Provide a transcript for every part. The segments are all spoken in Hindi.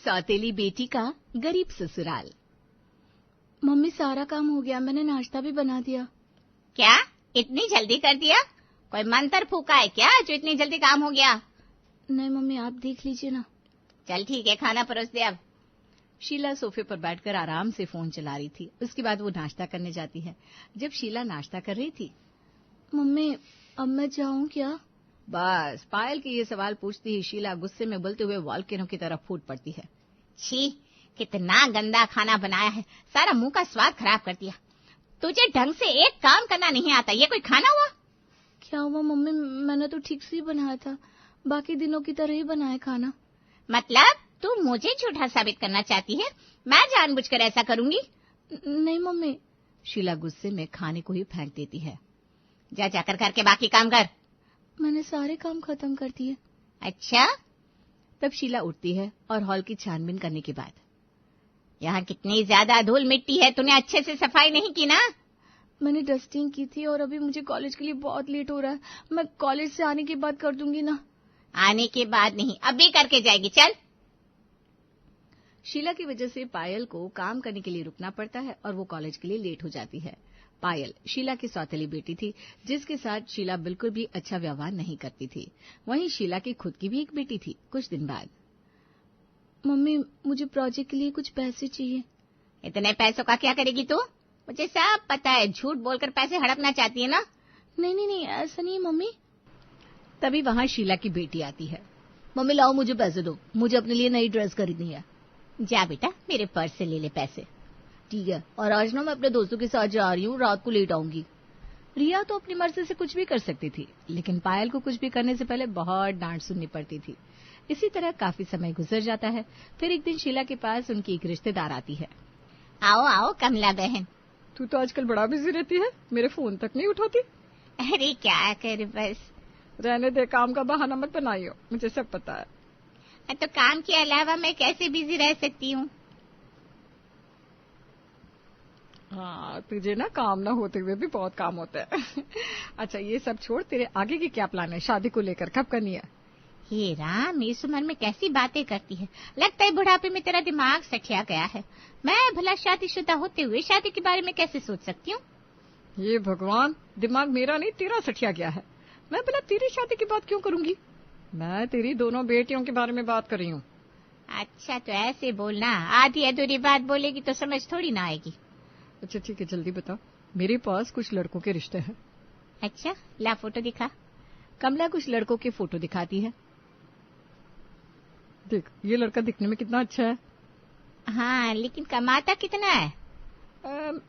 सौतेली बेटी का गरीब ससुराल। मम्मी सारा काम हो गया, मैंने नाश्ता भी बना दिया। क्या इतनी जल्दी कर दिया? कोई मंत्र फूका है क्या जो इतनी जल्दी काम हो गया? नहीं मम्मी, आप देख लीजिए ना। चल ठीक है, खाना परोस दे अब। शीला सोफे पर बैठकर आराम से फोन चला रही थी। उसके बाद वो नाश्ता करने जाती है। जब शीला नाश्ता कर रही थी, मम्मी अब मैं जाऊं क्या? बस पायल के ये सवाल पूछती ही शीला गुस्से में उबलते हुए वॉल्केनो की तरफ फूट पड़ती है। छी, कितना गंदा खाना बनाया है, सारा मुंह का स्वाद खराब कर दिया। तुझे ढंग से एक काम करना नहीं आता, ये कोई खाना हुआ? क्या हुआ मम्मी, मैंने तो ठीक से ही बनाया था, बाकी दिनों की तरह ही बनाया खाना। मतलब तू मुझे झूठा साबित करना चाहती है? मैं जानबूझकर ऐसा करूंगी? नहीं मम्मी। शीला गुस्से में खाने को ही फेंक देती है। जा जाकर करके बाकी काम कर। मैंने सारे काम खत्म कर दिए। अच्छा? तब शीला उठती है और हॉल की छानबीन करने के बाद, यहाँ कितनी ज्यादा धूल मिट्टी है, तूने अच्छे से सफाई नहीं की ना? मैंने डस्टिंग की थी और अभी मुझे कॉलेज के लिए बहुत लेट हो रहा है। मैं कॉलेज से आने के बाद कर दूंगी ना। आने के बाद नहीं, अभी करके जाएगी। चल। शीला की वजह से पायल को काम करने के लिए रुकना पड़ता है और वो कॉलेज के लिए लेट हो जाती है। पायल शीला की सौतेली बेटी थी, जिसके साथ शीला बिल्कुल भी अच्छा व्यवहार नहीं करती थी। वहीं शीला की खुद की भी एक बेटी थी। कुछ दिन बाद, मम्मी मुझे प्रोजेक्ट के लिए कुछ पैसे चाहिए। इतने पैसों का क्या करेगी तू? मुझे सब पता है, झूठ बोलकर पैसे हड़पना चाहती है ना? नहीं नहीं नहीं, ऐसा नहीं है मम्मी। तभी वहां शीला की बेटी आती है। मम्मी लाओ मुझे पैसे दो, मुझे अपने लिए नई ड्रेस खरीदनी है। जा बेटा, मेरे पर्स से ले ले पैसे। ठीक है, और आज ना मैं अपने दोस्तों के साथ जा रही हूँ, रात को लेट आऊंगी। रिया तो अपनी मर्जी से कुछ भी कर सकती थी, लेकिन पायल को कुछ भी करने से पहले बहुत डांट सुननी पड़ती थी। इसी तरह काफी समय गुजर जाता है। फिर एक दिन शीला के पास उनकी एक रिश्तेदार आती है। आओ आओ कमला बहन। तू तो आजकल बड़ा बिजी रहती है, मेरे फोन तक नहीं उठाती। अरे क्या कर, बस रहने दे, काम का बहाना मत बनाइयो, मुझे सब पता है। तो काम के अलावा मैं कैसे बिजी रह सकती हूँ? हाँ, तुझे ना काम ना होते हुए भी बहुत काम होता है। अच्छा ये सब छोड़, तेरे आगे की क्या प्लान है? शादी को लेकर कब करनी है? हे राम, इस उम्र में कैसी बातें करती है, लगता है बुढ़ापे में तेरा दिमाग सठिया गया है। मैं भला शादीशुदा होते हुए शादी के बारे में कैसे सोच सकती हूँ? ये भगवान, दिमाग मेरा नहीं तेरा सठिया गया है। मैं भला तेरी शादी की बात क्यों करूंगी? मैं तेरी दोनों बेटियों के बारे में बात कर रही हूँ। अच्छा तो ऐसे बोलना, आधी अधूरी बात बोलेगी तो समझ थोड़ी ना आएगी। अच्छा ठीक है, जल्दी बता। मेरे पास कुछ लड़कों के रिश्ते हैं। अच्छा ला फोटो दिखा। कमला कुछ लड़कों के फोटो दिखाती है। देख, ये लड़का दिखने में कितना अच्छा है। हाँ, लेकिन कमाता कितना है?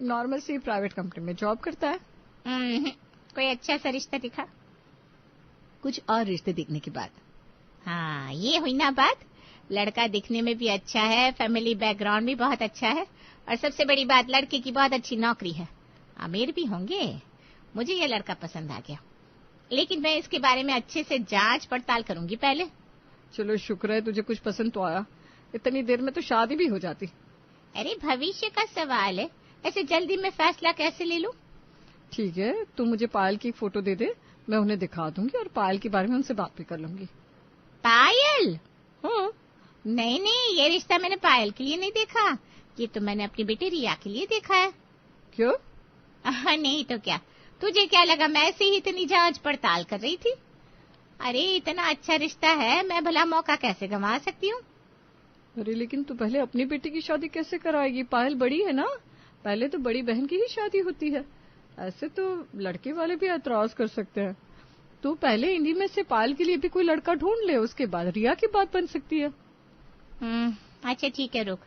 नॉर्मल सी प्राइवेट कंपनी में जॉब करता है। कोई अच्छा सा रिश्ता दिखा। कुछ और रिश्ते देखने के बाद, हाँ ये हुई ना बात। लड़का दिखने में भी अच्छा है, फैमिली बैकग्राउंड भी बहुत अच्छा है, और सबसे बड़ी बात लड़के की बहुत अच्छी नौकरी है, अमीर भी होंगे। मुझे ये लड़का पसंद आ गया, लेकिन मैं इसके बारे में अच्छे से जांच पड़ताल करूंगी पहले। चलो शुक्र है तुझे कुछ पसंद तो आया, इतनी देर में तो शादी भी हो जाती। अरे भविष्य का सवाल है, ऐसे जल्दी में फैसला कैसे ले लूं? ठीक है, तू मुझे पायल की फोटो दे दे, मैं उन्हें दिखा दूंगी और पायल के बारे में उनसे बात भी कर लूंगी। पायल? हाँ। नहीं नहीं, ये रिश्ता मैंने पायल के लिए नहीं देखा, ये तो मैंने अपनी बेटी रिया के लिए देखा है। क्यों? नहीं तो क्या, तुझे क्या लगा मैं ऐसे ही इतनी जांच पड़ताल कर रही थी? अरे इतना अच्छा रिश्ता है, मैं भला मौका कैसे गंवा सकती हूँ? अरे लेकिन तू पहले अपनी बेटी की शादी कैसे कराएगी? पायल बड़ी है ना, पहले तो बड़ी बहन की ही शादी होती है। ऐसे तो लड़के वाले भी एतराज कर सकते हैं। तू पहले इन्हीं में से पायल के लिए भी कोई लड़का ढूंढ ले, उसके बाद रिया की बात बन सकती है। अच्छा ठीक है, रुक।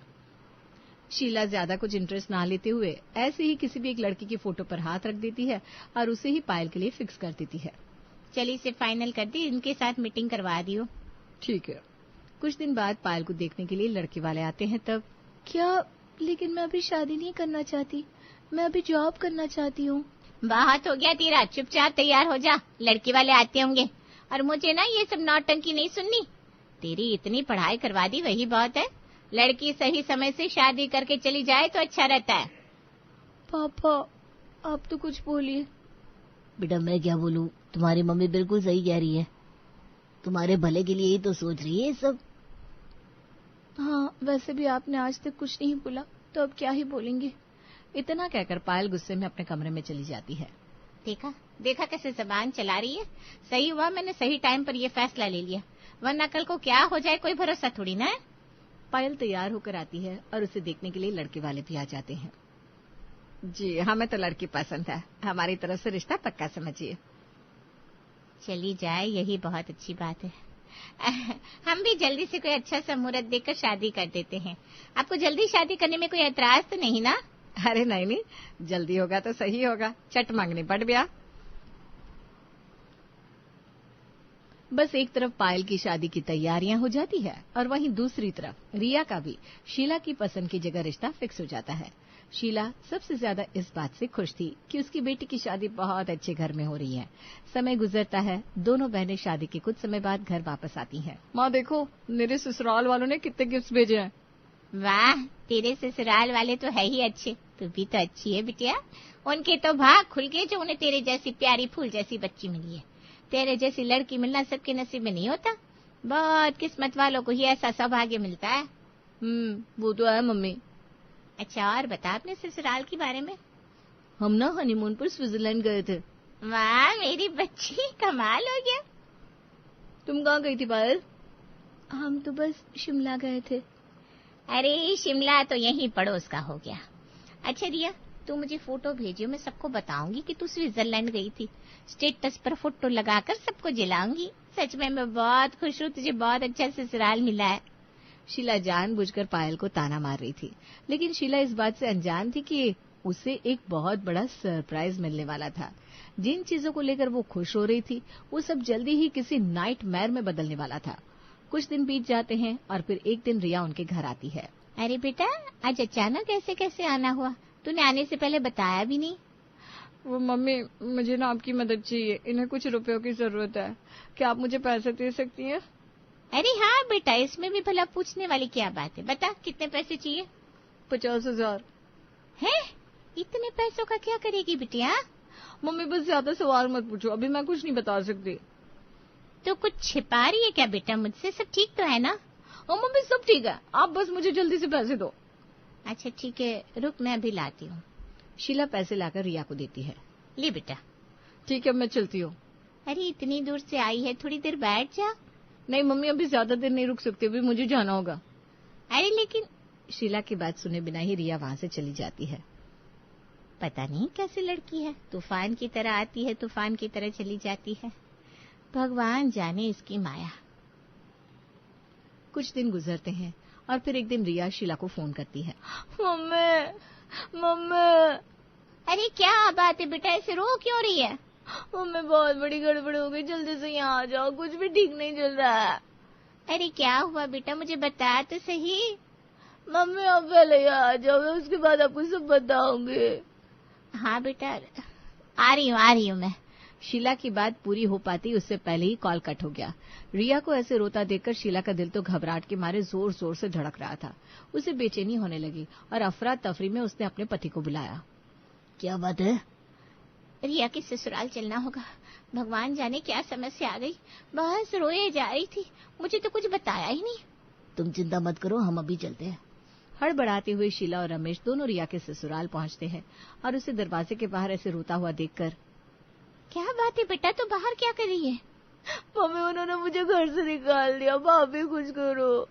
शीला ज्यादा कुछ इंटरेस्ट ना लेते हुए ऐसे ही किसी भी एक लड़की की फोटो पर हाथ रख देती है और उसे ही पायल के लिए फिक्स कर देती है। चलिए इसे फाइनल कर दी, इनके साथ मीटिंग करवा दी हो। ठीक है। कुछ दिन बाद पायल को देखने के लिए लड़के वाले आते हैं। तब, क्या? लेकिन मैं अभी शादी नहीं करना चाहती, मैं अभी जॉब करना चाहती हूँ। बहुत हो गया तेरा, चुपचाप तैयार हो जा, लड़के वाले आते होंगे। और मुझे ना ये सब नौटंकी नहीं सुननी, तेरी इतनी पढ़ाई करवा दी वही बहुत है। लड़की सही समय से शादी करके चली जाए तो अच्छा रहता है। पापा आप तो कुछ बोलिए। बेटा मैं क्या बोलूं, तुम्हारी मम्मी बिल्कुल सही कह रही है, तुम्हारे भले के लिए ही तो सोच रही है सब। हाँ वैसे भी आपने आज तक कुछ नहीं बोला, तो अब क्या ही बोलेंगे। इतना कहकर पायल गुस्से में अपने कमरे में चली जाती है। देखा देखा कैसे जबान चला रही है। सही हुआ मैंने सही टाइम पर ये फैसला ले लिया, वरना कल को क्या हो जाए कोई भरोसा थोड़ी ना है। पायल तैयार होकर आती है और उसे देखने के लिए लड़के वाले भी आ जाते हैं। जी हमें तो लड़की पसंद है, हमारी तरफ से रिश्ता पक्का समझिए। चली जाए यही बहुत अच्छी बात है। हम भी जल्दी से कोई अच्छा सा मुहूर्त देखकर शादी कर देते हैं। आपको जल्दी शादी करने में कोई एतराज तो नहीं ना? अरे नहीं, जल्दी होगा तो सही होगा, चट मांगनी पड़ गया। बस एक तरफ पायल की शादी की तैयारियां हो जाती है और वहीं दूसरी तरफ रिया का भी शीला की पसंद की जगह रिश्ता फिक्स हो जाता है। शीला सबसे ज्यादा इस बात से खुश थी कि उसकी बेटी की शादी बहुत अच्छे घर में हो रही है। समय गुजरता है, दोनों बहनें शादी के कुछ समय बाद घर वापस आती हैं। माँ देखो, मेरे ससुराल वालों ने कितने गिफ्ट्स भेजे हैं। वाह, तेरे ससुराल वाले तो है ही अच्छे, तू भी तो अच्छी है बिटिया। उनके तो भाग खुल गए जो उन्हें तेरे जैसी प्यारी फूल जैसी बच्ची मिली है। तेरे जैसी लड़की मिलना सबके नसीब में नहीं होता, बहुत किस्मत वालों को ही ऐसा सौभाग्य मिलता है। वो तो है मम्मी। अच्छा और बता अपने ससुराल के बारे में। हम ना हनीमून पर स्विट्जरलैंड गए थे। वाह मेरी बच्ची, कमाल हो गया। तुम कहाँ गई थी पायल? हम तो बस शिमला गए थे। अरे शिमला तो यहीं पड़ोस का हो गया। अच्छा रिया, तू मुझे फोटो भेजियो, मैं सबको बताऊंगी कि तू स्विट्जरलैंड गई थी। स्टेटस पर फोटो लगाकर सबको जलाऊंगी। सच में मैं बहुत खुश हूँ, तुझे बहुत अच्छा ससुराल मिला है। शीला जानबूझकर पायल को ताना मार रही थी, लेकिन शीला इस बात से अनजान थी कि उसे एक बहुत बड़ा सरप्राइज मिलने वाला था। जिन चीजों को लेकर वो खुश हो रही थी, वो सब जल्दी ही किसी नाइटमेयर में बदलने वाला था। कुछ दिन बीत जाते हैं और फिर एक दिन रिया उनके घर आती है। अरे बेटा, आज अचानक ऐसे कैसे आना हुआ? तूने आने से पहले बताया भी नहीं। वो मम्मी, मुझे ना आपकी मदद चाहिए, इन्हें कुछ रुपयों की जरूरत है। क्या आप मुझे पैसे दे सकती हैं? अरे हाँ बेटा, इसमें भी भला पूछने वाली क्या बात है। बता कितने पैसे चाहिए? 50,000। है? इतने पैसों का क्या करेगी बिटिया? मम्मी बस ज्यादा सवाल मत पूछो, अभी मैं कुछ नहीं बता सकती। तो कुछ छिपा रही है क्या बेटा मुझसे? सब ठीक तो है ना? ओ मम्मी सब ठीक है, आप बस मुझे जल्दी से पैसे दो। अच्छा ठीक है, रुक मैं अभी लाती हूँ। शीला पैसे लाकर रिया को देती है। ले बेटा। ठीक है, मैं चलती हूँ। अरे इतनी दूर से आई है, थोड़ी देर बैठ जा। नहीं मम्मी, अभी ज्यादा देर नहीं रुक सकती, अभी मुझे जाना होगा। अरे लेकिन। शीला की बात सुने बिना ही रिया वहाँ से चली जाती है। पता नहीं कैसी लड़की है, तूफान की तरह आती है, तूफान की तरह चली जाती है। भगवान जाने इसकी माया। कुछ दिन गुजरते हैं और फिर एक दिन रिया शीला को फोन करती है। Mummy mummy. अरे क्या बात है बेटा, ऐसे रो क्यों रही है? मम्मी बहुत बड़ी गड़बड़ हो गई, जल्दी से यहाँ आ जाओ, कुछ भी ठीक नहीं चल रहा है। अरे क्या हुआ बेटा, मुझे बता तो सही। मम्मी आप पहले यहाँ आ जाओ, उसके बाद आपको सब बताऊंगी। हाँ बेटा, आ रही हूँ मैं। शीला की बात पूरी हो पाती उससे पहले ही कॉल कट हो गया। रिया को ऐसे रोता देखकर शीला का दिल तो घबराहट के मारे जोर जोर से धड़क रहा था। उसे बेचैनी होने लगी और अफरा तफरी में उसने अपने पति को बुलाया। क्या बात है? रिया के ससुराल चलना होगा। भगवान जाने क्या समस्या आ गई, बस रोए जा रही थी, मुझे तो कुछ बताया ही नहीं। तुम चिंता मत करो, हम अभी चलते हैं। हड़बड़ाते हुए शीला और रमेश दोनों रिया के ससुराल पहुंचते हैं और उसे दरवाजे के बाहर ऐसे रोता हुआ देखकर। क्या बात है बेटा, तू बाहर क्या कर रही है? मम्मी उन्होंने मुझे घर से निकाल दिया, भाभी कुछ करो।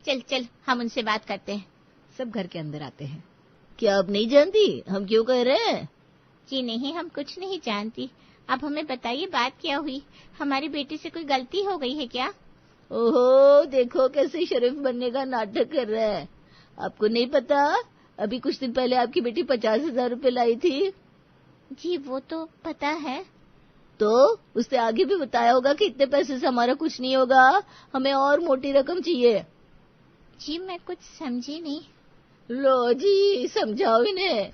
चल चल हम उनसे बात करते हैं। सब घर के अंदर आते हैं। क्या आप नहीं जानती हम क्यों कह रहे हैं? जी नहीं, हम कुछ नहीं जानती। अब हमें बताइए बात क्या हुई, हमारी बेटी से कोई गलती हो गई है क्या? ओहो देखो कैसे शरीफ बनने का नाटक कर रहा है। आपको नहीं पता, अभी कुछ दिन पहले आपकी बेटी 50,000 रुपए लाई थी। जी वो तो पता है। तो उसने आगे भी बताया होगा कि इतने पैसे से हमारा कुछ नहीं होगा, हमें और मोटी रकम चाहिए। जी मैं कुछ समझी नहीं। लो जी समझाओ इन्हें।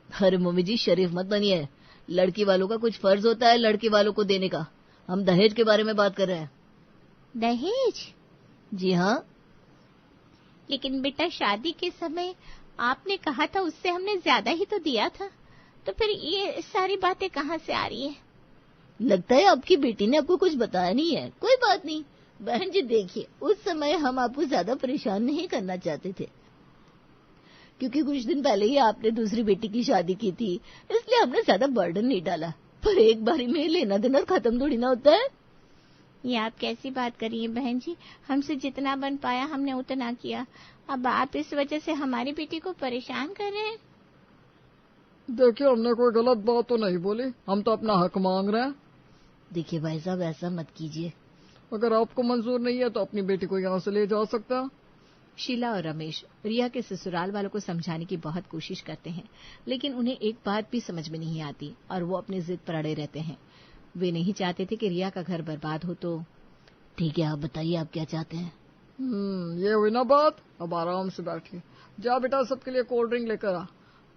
अरे मम्मी जी शरीफ मत बनिए, लड़की वालों का कुछ फर्ज होता है लड़के वालों को देने का। हम दहेज के बारे में बात कर रहे हैं। दहेज? जी हाँ। लेकिन बेटा शादी के समय आपने कहा था उससे हमने ज्यादा ही तो दिया था, तो फिर ये सारी बातें कहाँ से आ रही है? लगता है आपकी बेटी ने आपको कुछ बताया नहीं है। कोई बात नहीं, बहन जी देखिए, उस समय हम आपको ज्यादा परेशान नहीं करना चाहते थे, क्योंकि कुछ दिन पहले ही आपने दूसरी बेटी की शादी की थी, इसलिए हमने ज्यादा बर्डन नहीं डाला। पर एक बारी में लेना देना खत्म थोड़ी ना होता है। ये आप कैसी बात कर रही हैं बहन जी? हमसे जितना बन पाया हमने उतना किया। अब आप इस वजह से हमारी बेटी को परेशान कर रहे हैं। देखिए, हमने कोई गलत बात तो नहीं बोली, हम तो अपना हक मांग रहे हैं। देखिए भाई साहब, ऐसा मत कीजिए। अगर आपको मंजूर नहीं है तो अपनी बेटी को यहाँ से ले जा सकता है। शीला और रमेश रिया के ससुराल वालों को समझाने की बहुत कोशिश करते हैं, लेकिन उन्हें एक बात भी समझ में नहीं आती और वो अपनी जिद पर अड़े रहते हैं। वे नहीं चाहते थे कि रिया का घर बर्बाद हो। तो ठीक है, आप बताइए आप क्या चाहते हैं। ये हुई ना बात। अब आराम से बैठिए। जा बेटा, सबके लिए कोल्ड ड्रिंक लेकर आ,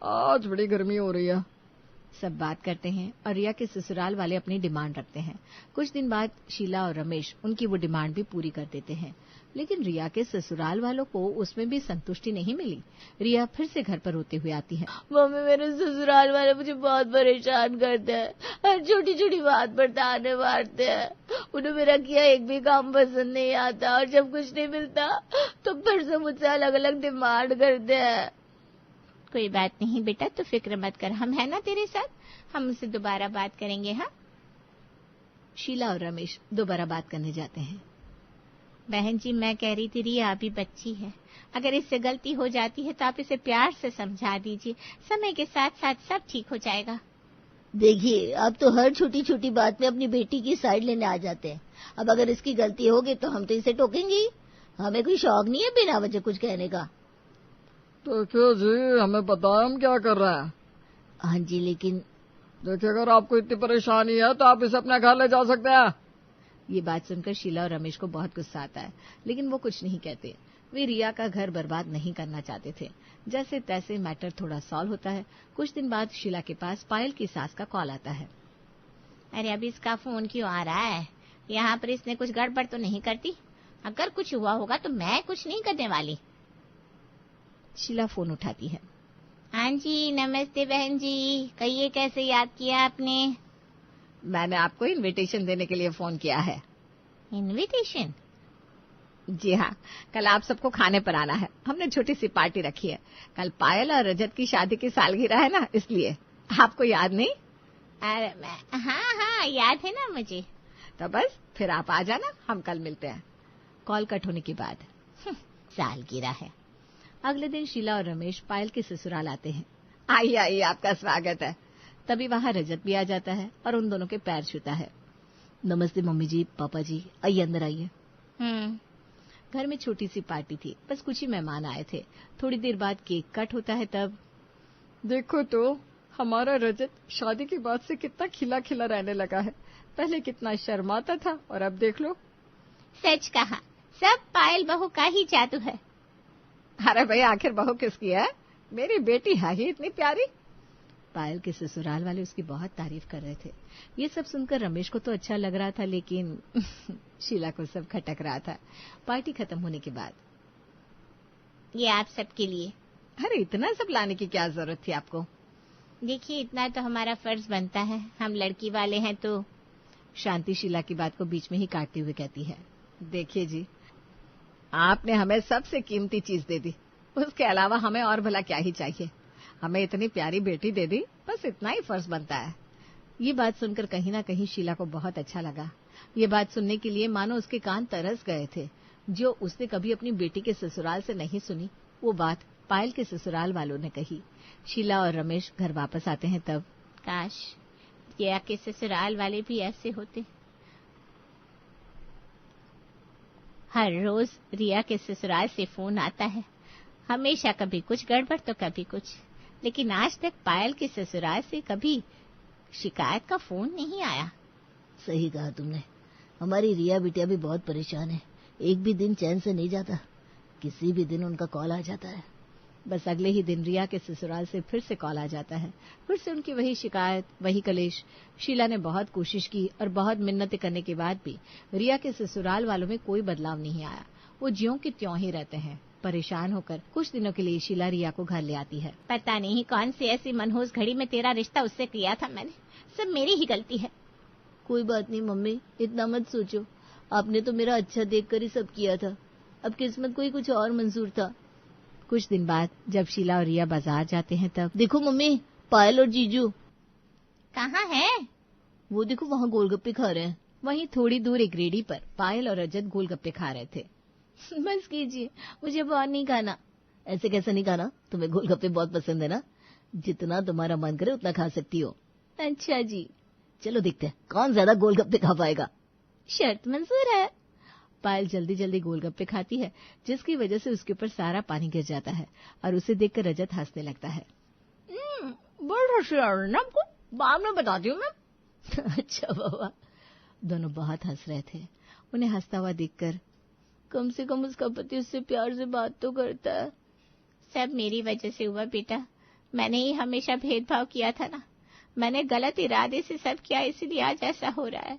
आज बड़ी गर्मी हो रही है। सब बात करते हैं और रिया के ससुराल वाले अपनी डिमांड रखते हैं। कुछ दिन बाद शीला और रमेश उनकी वो डिमांड भी पूरी कर देते हैं, लेकिन रिया के ससुराल वालों को उसमें भी संतुष्टि नहीं मिली। रिया फिर से घर पर रोते हुए आती है। मम्मी, मेरे ससुराल वाले मुझे बहुत परेशान करते हैं, हर छोटी छोटी बात पर ताने मारते हैं। उन्हें मेरा किया एक भी काम पसंद नहीं आता, और जब कुछ नहीं मिलता तो फिर से मुझसे अलग अलग डिमांड करते हैं। कोई बात नहीं बेटा, तो फिक्र मत कर, हम है ना तेरे साथ। हम उससे दोबारा बात करेंगे। हाँ, शीला और रमेश दोबारा बात करने जाते हैं। बहन जी, मैं कह रही थी रिया अभी बच्ची है, अगर इससे गलती हो जाती है तो आप इसे प्यार से समझा दीजिए। समय के साथ साथ सब ठीक हो जाएगा। देखिए, आप तो हर छोटी छोटी बात में अपनी बेटी की साइड लेने आ जाते हैं। अब अगर इसकी गलती होगी तो हम तो इसे टोकेंगे ही। हमें कोई शौक नहीं है बिना वजह कुछ कहने का। देखिए जी, हमें पता है हम क्या कर रहे हैं। हाँ जी, लेकिन देखिए, अगर आपको इतनी परेशानी है तो आप इसे अपने घर ले जा सकते हैं। ये बात सुनकर शीला और रमेश को बहुत गुस्सा आता है, लेकिन वो कुछ नहीं कहते। वे रिया का घर बर्बाद नहीं करना चाहते थे। जैसे तैसे मैटर थोड़ा सॉल्व होता है। कुछ दिन बाद शीला के पास पायल की सास का कॉल आता है। अरे अभी इसका फोन क्यों आ रहा है? यहाँ पर इसने कुछ गड़बड़ तो नहीं करती? अगर कुछ हुआ होगा तो मैं कुछ नहीं करने वाली। शीला फोन उठाती है। हाँ जी, नमस्ते बहन जी, कहिए कैसे याद किया आपने? मैंने आपको इनविटेशन देने के लिए फोन किया है। इनविटेशन? जी हाँ, कल आप सबको खाने पर आना है। हमने छोटी सी पार्टी रखी है। कल पायल और रजत की शादी की सालगिरह है ना, इसलिए। आपको याद नहीं? अरे हाँ, याद है ना मुझे। तो बस फिर आप आ जाना, हम कल मिलते हैं। कॉल कट होने के बाद सालगिरह है। अगले दिन शीला और रमेश पायल के ससुराल आते हैं। आइए आइए, आपका स्वागत है। तभी वहाँ रजत भी आ जाता है और उन दोनों के पैर छूता है। नमस्ते मम्मी जी, पापा जी, आइए अंदर आइए। घर में छोटी सी पार्टी थी, बस कुछ ही मेहमान आए थे। थोड़ी देर बाद केक कट होता है। तब देखो तो, हमारा रजत शादी के बाद से कितना खिला खिला रहने लगा है। पहले कितना शर्माता था और अब देख लो। सच कहा, सब पायल बहू का ही जादू है। अरे भाई, आखिर बहू किसकी है? मेरी बेटी है ही इतनी प्यारी। पायल के ससुराल वाले उसकी बहुत तारीफ कर रहे थे। ये सब सुनकर रमेश को तो अच्छा लग रहा था, लेकिन शीला को सब खटक रहा था। पार्टी खत्म होने के बाद, ये आप सबके लिए। अरे इतना सब लाने की क्या जरूरत थी आपको? देखिए, इतना तो हमारा फर्ज बनता है, हम लड़की वाले हैं तो। शांति शीला की बात को बीच में ही काटते हुए कहती है। देखिए जी, आपने हमें सबसे कीमती चीज दे दी, उसके अलावा हमें और भला क्या ही चाहिए। हमें इतनी प्यारी बेटी दे दी, बस इतना ही फर्ज बनता है। ये बात सुनकर कहीं ना कहीं शीला को बहुत अच्छा लगा। ये बात सुनने के लिए मानो उसके कान तरस गए थे। जो उसने कभी अपनी बेटी के ससुराल से नहीं सुनी, वो बात पायल के ससुराल वालों ने कही। शीला और रमेश घर वापस आते हैं। तब काश रिया के ससुराल वाले भी ऐसे होते। हर रोज रिया के ससुराल से फोन आता है, हमेशा कभी कुछ गड़बड़ तो कभी कुछ, लेकिन आज तक पायल के ससुराल से कभी शिकायत का फोन नहीं आया। सही कहा तुमने, हमारी रिया बिटिया भी बहुत परेशान है। एक भी दिन चैन से नहीं जाता, किसी भी दिन उनका कॉल आ जाता है। बस अगले ही दिन रिया के ससुराल से फिर से कॉल आ जाता है। फिर से उनकी वही शिकायत, वही कलेश। शीला ने बहुत कोशिश की और बहुत मिन्नतें करने के बाद भी रिया के ससुराल वालों में कोई बदलाव नहीं आया। वो ज्यों के त्यों ही रहते हैं। परेशान होकर कुछ दिनों के लिए शीला रिया को घर ले आती है। पता नहीं कौन सी ऐसी मनहूस घड़ी में तेरा रिश्ता उससे किया था मैंने, सब मेरी ही गलती है। कोई बात नहीं मम्मी, इतना मत सोचो। आपने तो मेरा अच्छा देखकर ही सब किया था, अब किस्मत को ही कुछ और मंजूर था। कुछ दिन बाद जब शीला और रिया बाजार जाते हैं तब देखो मम्मी, पायल और जीजू। कहाँ है? वो देखो वहाँ गोलगप्पे खा रहे हैं। वहीं थोड़ी दूर एक रेडी पर पायल और रजत गोलगप्पे खा रहे थे। बस कीजिए, मुझे अब और नहीं खाना। ऐसे कैसे नहीं खाना? तुम्हें गोलगप्पे बहुत पसंद है ना, जितना तुम्हारा मन करे उतना खा सकती हो। अच्छा जी। चलो देखते हैं कौन ज्यादा गोलगप्पे खा पाएगा। शर्त मंजूर है। पायल जल्दी जल्दी गोलगप्पे खाती है, जिसकी वजह से उसके ऊपर सारा पानी गिर जाता है और उसे देखकर रजत हंसने लगता है। बड़ा होशियार है ना आपको, बाद में बताती हूँ मैं। अच्छा बाबा। दोनों बहुत हंस रहे थे। उन्हें हंसता हुआ देखकर कम से कम उसका पति उससे प्यार से बात तो करता है। सब मेरी वजह से हुआ बेटा, मैंने ही हमेशा भेदभाव किया था ना, मैंने गलत इरादे से सब किया, इसलिए आज ऐसा हो रहा है।